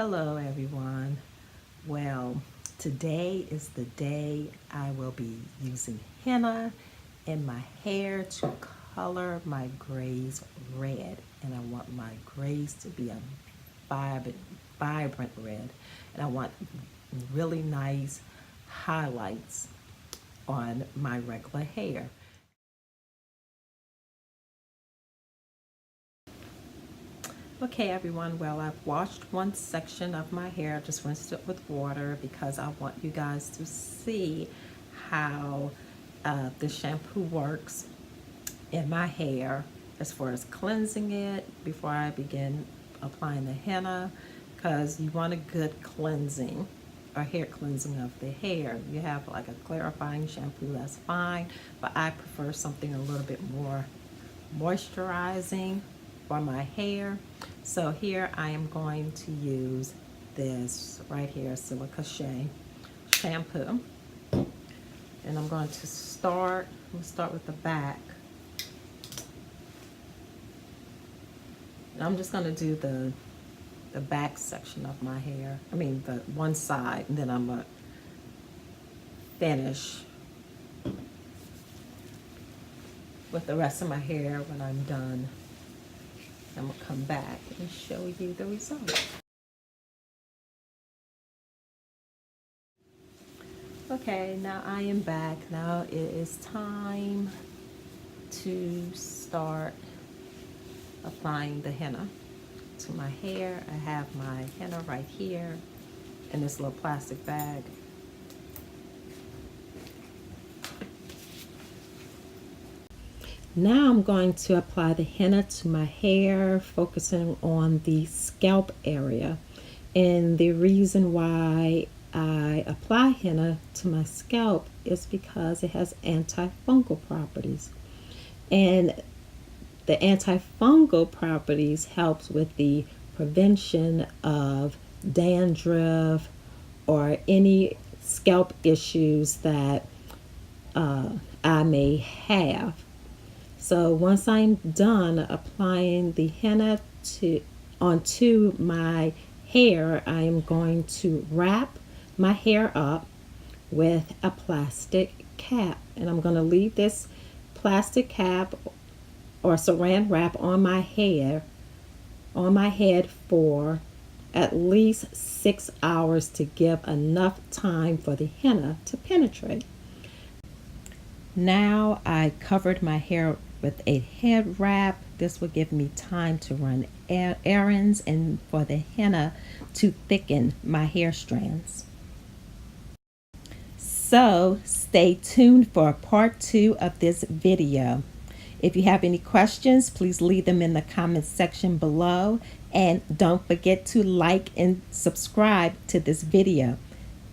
Hello everyone. Well, today is the day I will be using henna in my hair to color my grays red. And I want my grays to be a vibrant red. And I want really nice highlights on my regular hair. Okay everyone, well, I've washed one section of my hair, just rinsed it with water because I want you guys to see how the shampoo works in my hair as far as cleansing it before I begin applying the henna, because you want a good cleansing or hair cleansing of the hair. You have like a clarifying shampoo, that's fine, but I prefer something a little bit more moisturizing for my hair. So here I am going to use this right here, Silica Shea shampoo. And I'm going to start with the back. And I'm just going to do the back section of my hair. I mean the one side, and then I'm going to finish with the rest of my hair when I'm done. I'm going to come back and show you the result. Okay, now I am back. Now it is time to start applying the henna to my hair. I have my henna right here in this little plastic bag. Now I'm going to apply the henna to my hair, focusing on the scalp area. And the reason why I apply henna to my scalp is because it has antifungal properties. And the antifungal properties helps with the prevention of dandruff or any scalp issues that I may have. So once I'm done applying the henna onto my hair, I am going to wrap my hair up with a plastic cap. And I'm going to leave this plastic cap or saran wrap on my head for at least 6 hours to give enough time for the henna to penetrate. Now I covered my hair with a head wrap. This will give me time to run errands and for the henna to thicken my hair strands. So stay tuned for part 2 of this video. If you have any questions, please leave them in the comments section below, and don't forget to like and subscribe to this video.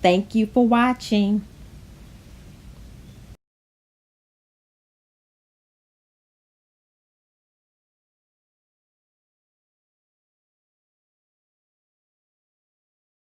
Thank you for watching.